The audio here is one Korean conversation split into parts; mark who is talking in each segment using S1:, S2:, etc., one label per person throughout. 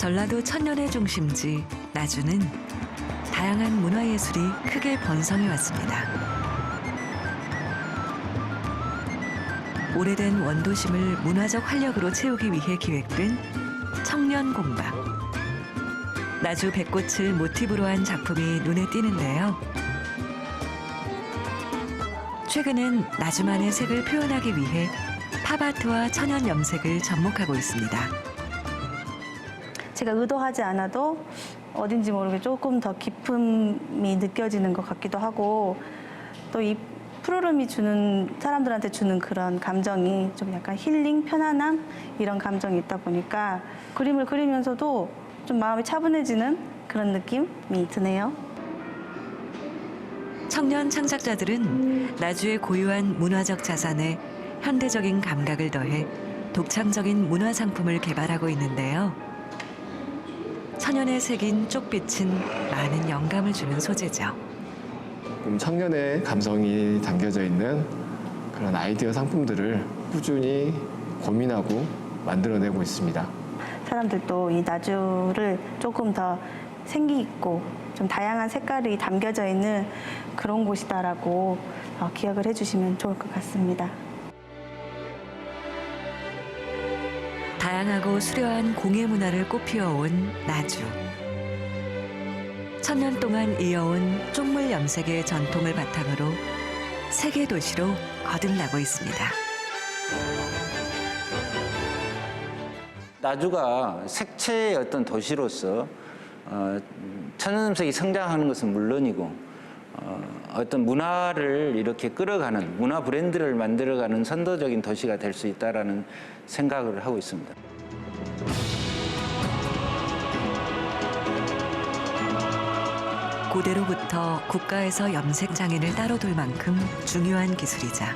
S1: 전라도 천년의 중심지 나주는 다양한 문화예술이 크게 번성해 왔습니다. 오래된 원도심을 문화적 활력으로 채우기 위해 기획된 청년공방. 나주 백꽃을 모티브로 한 작품이 눈에 띄는데요. 최근엔 나주만의 색을 표현하기 위해 팝아트와 천연 염색을 접목하고 있습니다.
S2: 제가 의도하지 않아도 어딘지 모르게 조금 더 기쁨이 느껴지는 것 같기도 하고, 또 이 푸르름이 사람들한테 주는 그런 감정이 좀 약간 힐링, 편안함 이런 감정이 있다 보니까 그림을 그리면서도 좀 마음이 차분해지는 그런 느낌이 드네요.
S1: 청년 창작자들은 나주의 고유한 문화적 자산에 현대적인 감각을 더해 독창적인 문화 상품을 개발하고 있는데요. 천연에 새긴 쪽빛은 많은 영감을 주는 소재죠.
S3: 청년의 감성이 담겨져 있는 그런 아이디어 상품들을 꾸준히 고민하고 만들어내고 있습니다.
S2: 사람들도 이 나주를 조금 더 생기 있고 좀 다양한 색깔이 담겨져 있는 그런 곳이다라고 기억을 해주시면 좋을 것 같습니다.
S1: 다양하고 수려한 공예 문화를 꽃피워온 나주. 천년 동안 이어온 쪽물 염색의 전통을 바탕으로 세계 도시로 거듭나고 있습니다.
S4: 나주가 색채의 어떤 도시로서 천연 염색이 성장하는 것은 물론이고 어떤 문화를 이렇게 끌어가는 문화 브랜드를 만들어가는 선도적인 도시가 될 수 있다라는 생각을 하고 있습니다.
S1: 고대로부터 국가에서 염색 장인을 따로 둘 만큼 중요한 기술이자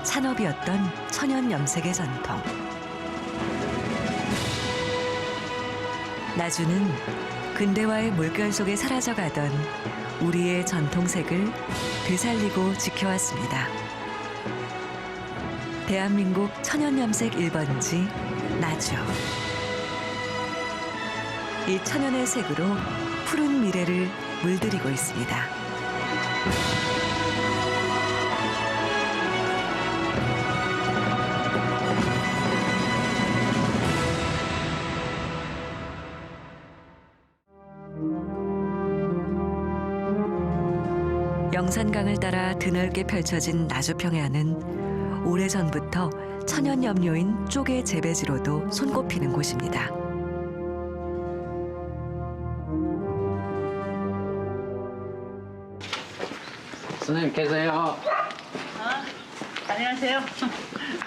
S1: 산업이었던 천연 염색의 전통. 나주는 근대화의 물결 속에 사라져가던 우리의 전통색을 되살리고 지켜왔습니다. 대한민국 천연염색 1번지 나주. 이 천연의 색으로 푸른 미래를 물들이고 있습니다. 영산강을 따라 드넓게 펼쳐진 나주 평야는 오래전부터 천연 염료인 쪽의 재배지로도 손꼽히는 곳입니다.
S5: 선생님 계세요?
S6: 안녕하세요.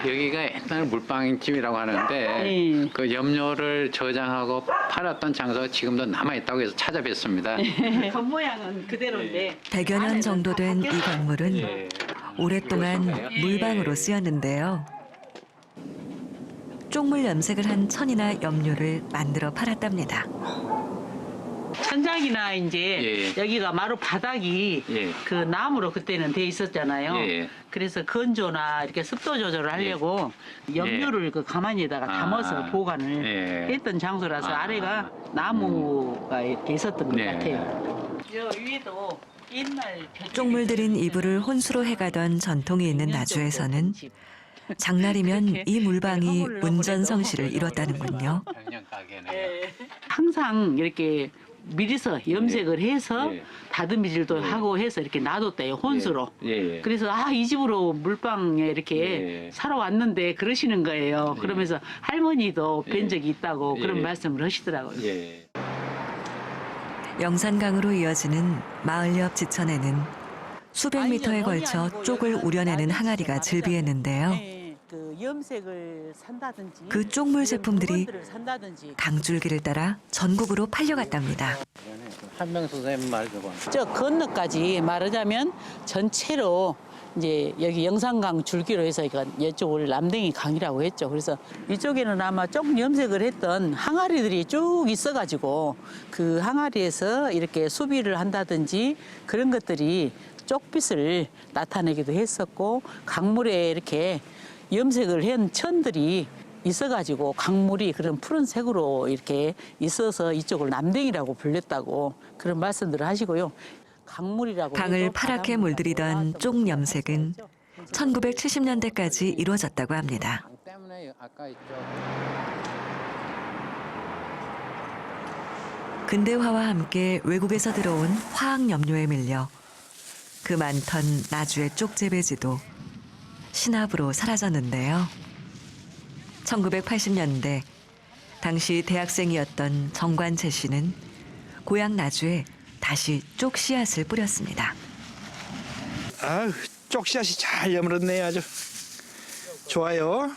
S5: 여기가 옛날 물방집이라고 하는데 그 염료를 저장하고 팔았던 장소가 지금도 남아있다고 해서 찾아뵀습니다.
S6: 겉모양은 그대로인데
S1: 100여 년 정도 된 이 건물은 오랫동안 물방으로 쓰였는데요. 쪽물 염색을 한 천이나 염료를 만들어 팔았답니다.
S6: 천장이나 이제 여기가 마루 바닥이 그 나무로 그때는 돼 있었잖아요. 그래서 건조나 이렇게 습도 조절을 하려고 염료를 그 가마니에다가 담아서 보관을 했던 장소라서 아래가 나무가 이렇게 있었던 것 같아요. 저 위에도 옛날
S1: 쪽물 들인 이불을 혼수로 해가던 전통이 있는 나주에서는 장날이면 이 물방이 운전성시를 이뤘다는군요.
S6: 항상 이렇게 미리서 염색을 해서 다듬이질도 하고 해서 이렇게 놔뒀대요, 혼수로. 그래서 이 집으로 물방에 이렇게 사러 왔는데 그러시는 거예요. 그러면서 할머니도 뵌 적이 있다고 그런 말씀을 하시더라고요.
S1: 영산강으로 이어지는 마을 옆 지천에는 수백 미터에 걸쳐 쪽을 우려내는 항아리가 즐비했는데요.
S6: 그 염색을 산다든지
S1: 그 쪽물 제품들이 강줄기를 따라 전국으로 팔려갔답니다.
S5: 한명 선생님 말 좀.
S6: 저 건너까지 말하자면 전체로 이제 여기 영산강 줄기로 해서 이쪽을 남댕이 강이라고 했죠. 그래서 이쪽에는 아마 조금 염색을 했던 항아리들이 쭉 있어가지고 그 항아리에서 이렇게 수비를 한다든지 그런 것들이 쪽빛을 나타내기도 했었고 강물에 이렇게 염색을 한 천들이 있어가지고 강물이 그런 푸른색으로 이렇게 있어서 이쪽을 남댕이라고 불렸다고 그런 말씀들을 하시고요. 강물이라고
S1: 강을
S6: 해도
S1: 파랗게
S6: 바닷물하고
S1: 물들이던
S6: 놀아서
S1: 쪽 염색은
S6: 그렇죠.
S1: 1970년대까지 이루어졌다고 합니다.
S5: 강 때문에 아까 있죠.
S1: 근대화와 함께 외국에서 들어온 화학 염료에 밀려 그 많던 나주의 쪽 재배지도 신압으로 사라졌는데요. 1980년대 당시 대학생이었던 정관채 씨는 고향 나주에 다시 쪽 씨앗을 뿌렸습니다.
S7: 아유, 쪽 씨앗이 잘 여물었네요. 아주 좋아요.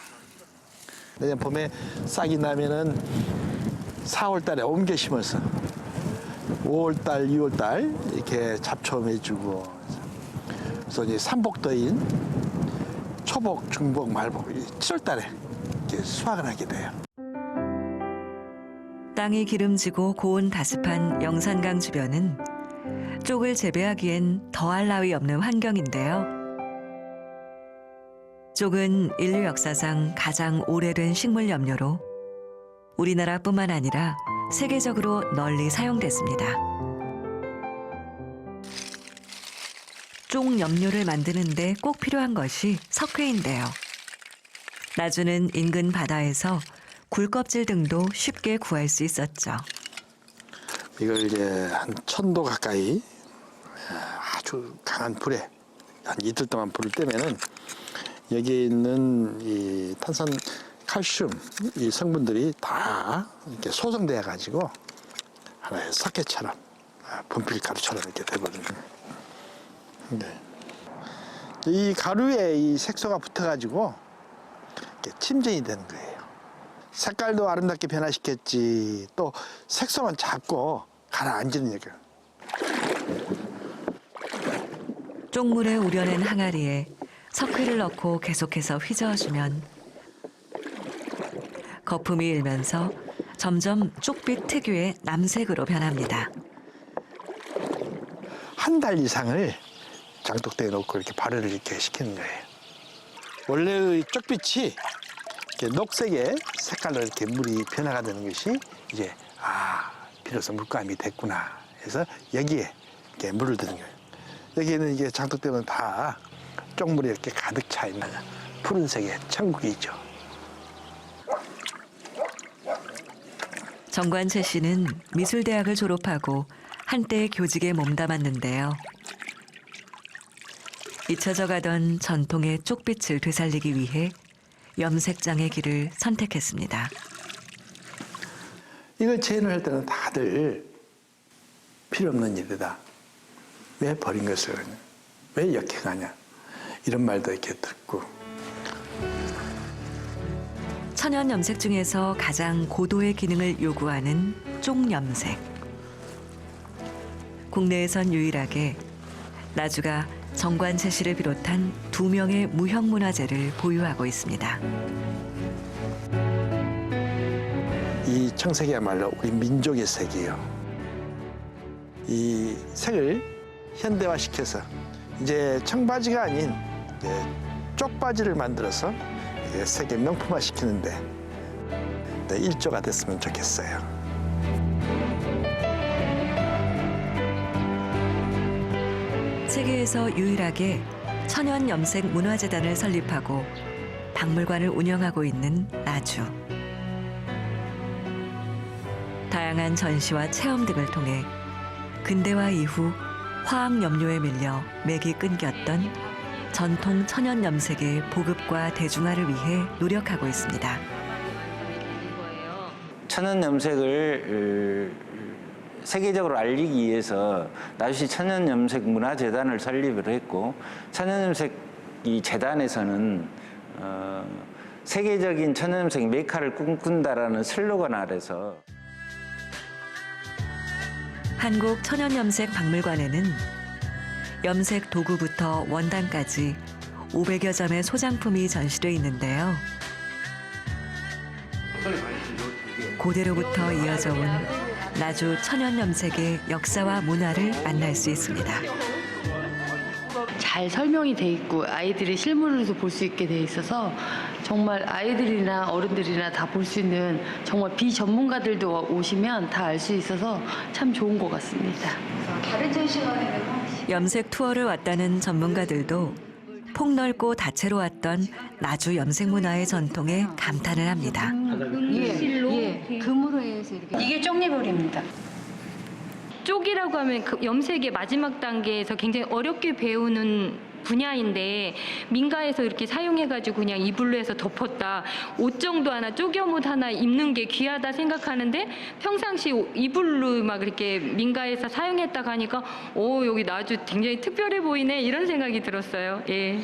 S7: 내년 봄에 싹이 나면은 4월 달에 옮겨 심어서 5월 달, 6월 달 이렇게 잡초해주고 그래서 이제 삼복더인 초복, 중복, 말복 7월 달에 이렇게 수확을 하게 돼요.
S1: 땅이 기름지고 고온 다습한 영산강 주변은 쪽을 재배하기엔 더할 나위 없는 환경인데요. 쪽은 인류 역사상 가장 오래된 식물 염료로 우리나라뿐만 아니라 세계적으로 널리 사용됐습니다. 쪽 염료를 만드는데 꼭 필요한 것이 석회인데요. 나주는 인근 바다에서 굴껍질 등도 쉽게 구할 수 있었죠.
S7: 이걸 이제 한 1000도 가까이 아주 강한 불에 한 이틀 동안 불을 떼면은 여기에 있는 이 탄산 칼슘 이 성분들이 다 이렇게 소성돼 가지고 하나의 석회처럼 분필 가루처럼 이렇게 돼버리는. 네. 이 가루에 이 색소가 붙어가지고 이렇게 침전이 되는 거예요. 색깔도 아름답게 변화시켰지 또 색소만 잡고 가라앉는 얘기예요.
S1: 쪽물에 우려낸 항아리에 석회를 넣고 계속해서 휘저어주면 거품이 일면서 점점 쪽빛 특유의 남색으로 변합니다.
S7: 한 달 이상을 장독대에 놓고 이렇게 발효를 이렇게 시키는 거예요. 원래의 쪽빛이 이렇게 녹색의 색깔로 이렇게 물이 변화가 되는 것이 이제 비로소 물감이 됐구나 해서 여기에 이렇게 물을 드는 거예요. 여기에는 이게 장독대는 다 쪽물이 이렇게 가득 차 있는 푸른색의 천국이죠.
S1: 정관채 씨는 미술대학을 졸업하고 한때 교직에 몸담았는데요. 잊혀져 가던 전통의 쪽빛을 되살리기 위해 염색장의 길을 선택했습니다.
S7: 이걸 재현을 할 때는 다들 필요 없는 일이다. 왜 버린 것을 왜 역행하냐 이런 말도 이렇게 듣고
S1: 천연 염색 중에서 가장 고도의 기능을 요구하는 쪽 염색. 국내에선 유일하게 나주가 정관채 씨를 비롯한 2명의 무형문화재를 보유하고 있습니다.
S7: 이 청색이야말로 우리 민족의 색이에요. 이 색을 현대화시켜서 이제 청바지가 아닌 이제 쪽바지를 만들어서 세계 명품화 시키는데 일조가 됐으면 좋겠어요.
S1: 세계에서 유일하게 천연 염색 문화재단을 설립하고 박물관을 운영하고 있는 나주. 다양한 전시와 체험 등을 통해 근대화 이후 화학 염료에 밀려 맥이 끊겼던 전통 천연 염색의 보급과 대중화를 위해 노력하고 있습니다.
S4: 천연 염색을 세계적으로 알리기 위해서 나주시 천연 염색 문화재단을 설립을 했고 천연 염색 이 재단에서는 세계적인 천연 염색 메카를 꿈꾼다라는 슬로건 아래서
S1: 한국 천연염색박물관에는 염색 도구부터 원단까지 500여 점의 소장품이 전시돼 있는데요. 고대로부터 이어져 온 나주 천연염색의 역사와 문화를 만날 수 있습니다.
S8: 잘 설명이 돼 있고 아이들이 실물로서 볼 수 있게 돼 있어서 정말 아이들이나 어른들이나 다 볼 수 있는 정말 비전문가들도 오시면 다 알 수 있어서 참 좋은 것 같습니다.
S1: 염색 투어를 왔다는 전문가들도 폭넓고 다채로웠던 나주 염색 문화의 전통에 감탄을 합니다.
S9: 금으로 해서 이렇게.
S8: 이게 쪽리볼입니다.
S9: 쪽이라고 하면 그 염색의 마지막 단계에서 굉장히 어렵게 배우는 분야인데 민가에서 이렇게 사용해가지고 그냥 이불로 해서 덮었다. 옷 정도 하나 쪼겨옷 하나 입는 게 귀하다 생각하는데 평상시 이불로 막 이렇게 민가에서 사용했다고 하니까 오 여기 나주 굉장히 특별해 보이네 이런 생각이 들었어요. 예.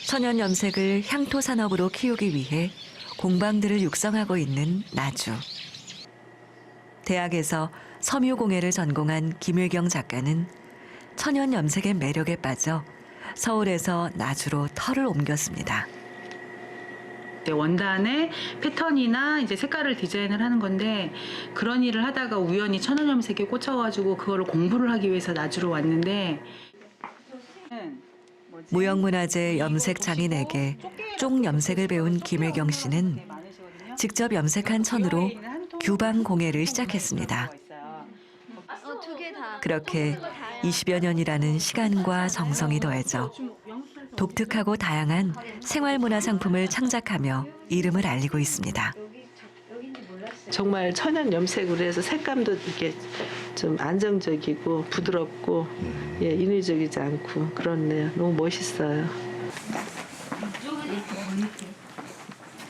S1: 천연 염색을 향토 산업으로 키우기 위해 공방들을 육성하고 있는 나주. 대학에서 섬유공예를 전공한 김혜경 작가는 천연 염색의 매력에 빠져 서울에서 나주로 터를 옮겼습니다.
S10: 원단의 패턴이나 이제 색깔을 디자인을 하는 건데 그런 일을 하다가 우연히 천연 염색에 꽂혀가지고 그거를 공부를 하기 위해서 나주로 왔는데
S1: 무형문화재 염색 장인에게 쪽 염색을 배운 김혜경 씨는 직접 염색한 천으로 규방 공예를 시작했습니다. 그렇게 20여 년이라는 시간과 정성이 더해져 독특하고 다양한 생활문화 상품을 창작하며 이름을 알리고 있습니다.
S11: 정말 천연 염색으로 해서 색감도 이렇게 좀 안정적이고 부드럽고 인위적이지 않고 그렇네요. 너무 멋있어요.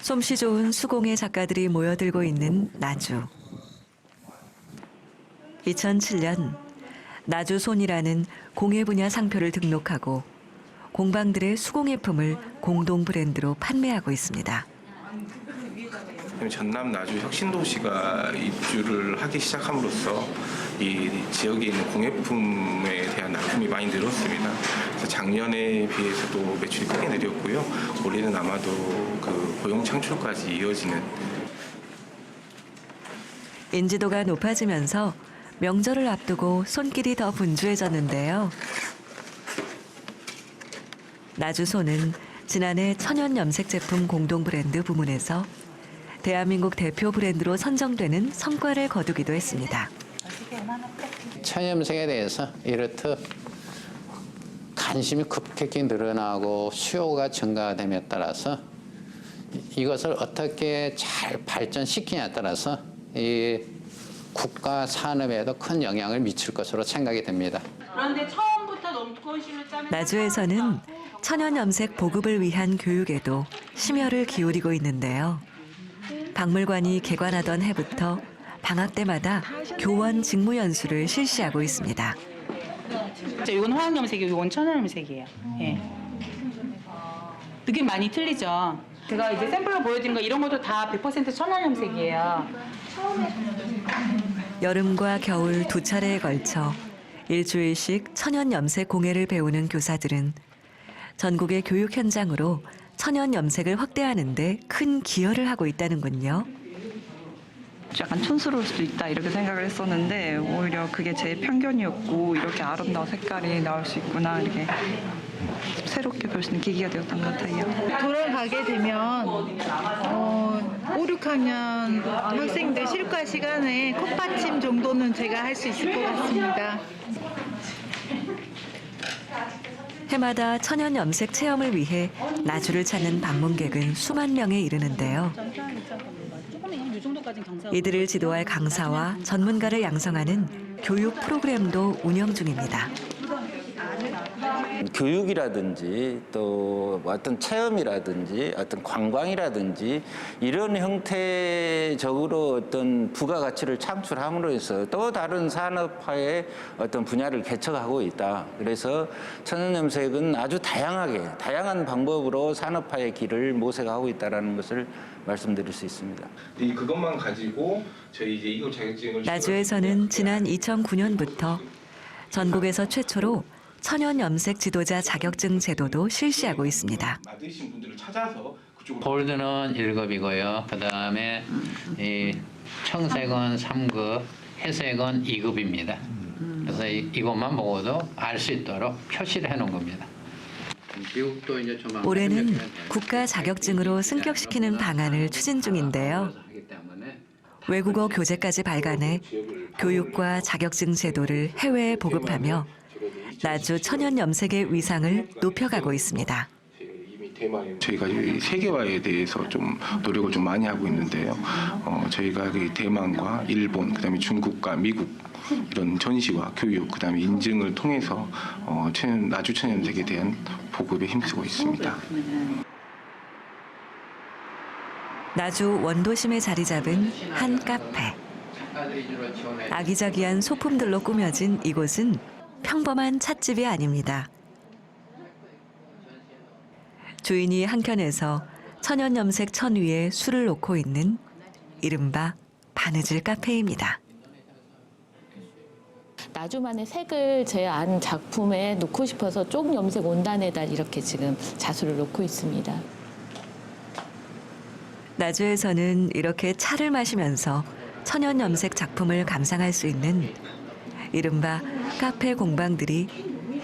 S1: 솜씨 좋은 수공예 작가들이 모여들고 있는 나주. 2007년 나주손이라는 공예 분야 상표를 등록하고 공방들의 수공예품을 공동 브랜드로 판매하고 있습니다.
S12: 전남 나주 혁신도시가 입주를 하기 시작함으로써 이 지역에 있는 공예품에 대한 납품이 많이 늘었습니다. 그래서 작년에 비해서도 매출이 크게 늘었고요. 올해는 아마도 그 고용 창출까지 이어지는.
S1: 인지도가 높아지면서 명절을 앞두고 손길이 더 분주해졌는데요. 나주손은 지난해 천연 염색 제품 공동 브랜드 부문에서 대한민국 대표 브랜드로 선정되는 성과를 거두기도 했습니다.
S5: 천연염색에 대해서 이렇듯 관심이 급격히 늘어나고 수요가 증가됨에 따라서 이것을 어떻게 잘 발전시키냐에 따라서 이 국가 산업에도 큰 영향을 미칠 것으로 생각이 됩니다.
S10: 그런데 처음부터 너무 두꺼운 실을 짜면
S1: 나주에서는 천연 염색 보급을 위한 교육에도 심혈을 기울이고 있는데요. 박물관이 개관하던 해부터 방학 때마다 교원 직무 연수를 실시하고 있습니다.
S10: 이건 화학 염색이고 이건 천연 염색이에요. 예. 느낌 많이 틀리죠. 제가 이제 샘플로 보여드린 거 이런 것도 다 100% 천연 염색이에요.
S1: 여름과 겨울 두 차례에 걸쳐 일주일씩 천연 염색 공예를 배우는 교사들은 전국의 교육 현장으로 천연 염색을 확대하는 데 큰 기여를 하고 있다는군요.
S13: 약간 촌스러울 수도 있다 이렇게 생각을 했었는데 오히려 그게 제 편견이었고 이렇게 아름다운 색깔이 나올 수 있구나 이렇게 새롭게 볼 수 있는 계기가 되었던 것 같아요.
S14: 돌아가게 되면 5, 6학년 학생들 실과 시간에 콧받침 정도는 제가 할 수 있을 것 같습니다.
S1: 해마다 천연 염색 체험을 위해 나주를 찾는 방문객은 수만 명에 이르는데요. 이들을 지도할 강사와 전문가를 양성하는 교육 프로그램도 운영 중입니다.
S4: 교육이라든지 또 어떤 체험이라든지 어떤 관광이라든지 이런 형태적으로 어떤 부가가치를 창출함으로 해서 또 다른 산업화의 어떤 분야를 개척하고 있다. 그래서 천연염색은 아주 다양한 방법으로 산업화의 길을 모색하고 있다는 것을 말씀드릴 수 있습니다.
S12: 그것만 가지고 저희 이제 이거 자격증을
S1: 나주에서는 지난 2009년부터 전국에서 최초로 천연 염색 지도자 자격증 제도도 실시하고 있습니다.
S12: 맞으신 분들을 찾아서 그쪽으로.
S5: 골드는 1급이고요. 그다음에 이 청색은 3급, 회색은 2급입니다. 그래서 이것만 보고도 알 수 있도록 표시를 해놓은 겁니다. 미국도 이제 조만간
S1: 올해는 국가 자격증으로 승격시키는 방안을 추진 중인데요. 외국어 교재까지 발간해 교육과 자격증 제도를 해외에 보급하며 나주 천연염색의 위상을 높여가고 있습니다.
S12: 저희가 이 세계화에 대해서 좀 노력을 좀 많이 하고 있는데요. 저희가 대만과 일본, 그다음에 중국과 미국 이런 전시와 교육, 그다음에 인증을 통해서 나주 천연염색에 대한 보급에 힘쓰고 있습니다.
S1: 나주 원도심에 자리 잡은 한 카페. 아기자기한 소품들로 꾸며진 이곳은 평범한 찻집이 아닙니다. 주인이 한켠에서 천연염색 천 위에 술을 놓고 있는 이른바 바느질 카페입니다.
S15: 나주만의 색을 제 안 작품에 놓고 싶어서 쪽염색 원단에다 이렇게 지금 자수를 놓고 있습니다.
S1: 나주에서는 이렇게 차를 마시면서 천연염색 작품을 감상할 수 있는 이른바 카페 공방들이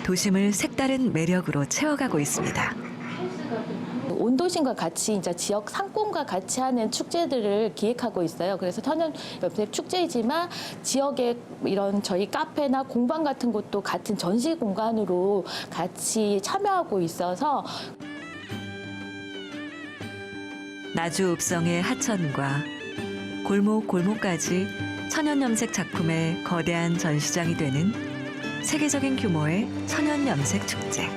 S1: 도심을 색다른 매력으로 채워가고 있습니다.
S15: 온도심과 같이 이제 지역 상권과 같이 하는 축제들을 기획하고 있어요. 그래서 천연염색 축제이지만 지역의 이런 저희 카페나 공방 같은 곳도 같은 전시 공간으로 같이 참여하고 있어서
S1: 나주 읍성의 하천과 골목골목까지 천연염색 작품의 거대한 전시장이 되는 세계적인 규모의 천연염색 축제.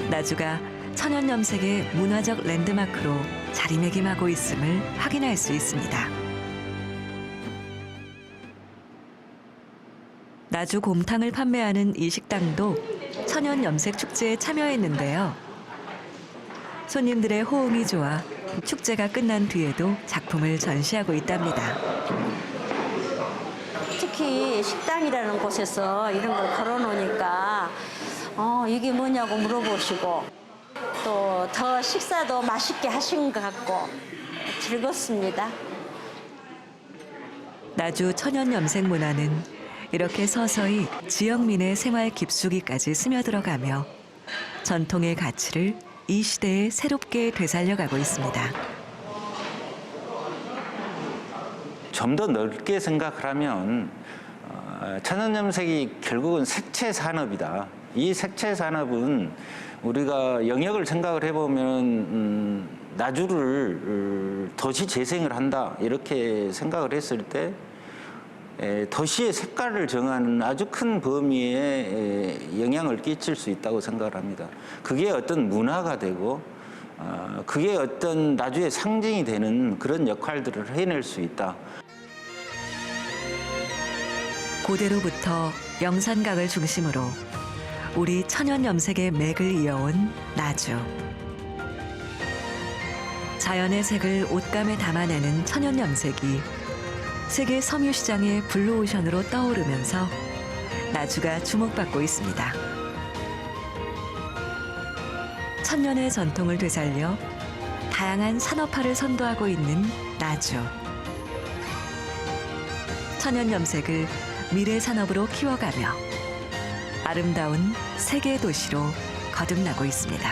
S1: 나주가 천연염색의 문화적 랜드마크로 자리매김하고 있음을 확인할 수 있습니다. 나주 곰탕을 판매하는 이 식당도 천연염색 축제에 참여했는데요. 손님들의 호응이 좋아 축제가 끝난 뒤에도 작품을 전시하고 있답니다.
S16: 특히 식당이라는 곳에서 이런 걸 걸어놓으니까 이게 뭐냐고 물어보시고 또 더 식사도 맛있게 하신 것 같고 즐겁습니다.
S1: 나주 천연염색 문화는 이렇게 서서히 지역민의 생활 깊숙이까지 스며들어가며 전통의 가치를 이 시대에 새롭게 되살려가고 있습니다.
S4: 좀 더 넓게 생각을 하면 천연염색이 결국은 색채 산업이다. 이 색채 산업은 우리가 영역을 생각을 해보면 나주를 도시 재생을 한다 이렇게 생각을 했을 때 도시의 색깔을 정하는 아주 큰 범위에 영향을 끼칠 수 있다고 생각을 합니다. 그게 어떤 문화가 되고 그게 어떤 나주의 상징이 되는 그런 역할들을 해낼 수 있다.
S1: 고대로부터 영산강을 중심으로 우리 천연염색의 맥을 이어온 나주. 자연의 색을 옷감에 담아내는 천연염색이 세계 섬유시장의 블루오션으로 떠오르면서 나주가 주목받고 있습니다. 천년의 전통을 되살려 다양한 산업화를 선도하고 있는 나주. 천연염색을 미래 산업으로 키워가며 아름다운 세계 도시로 거듭나고 있습니다.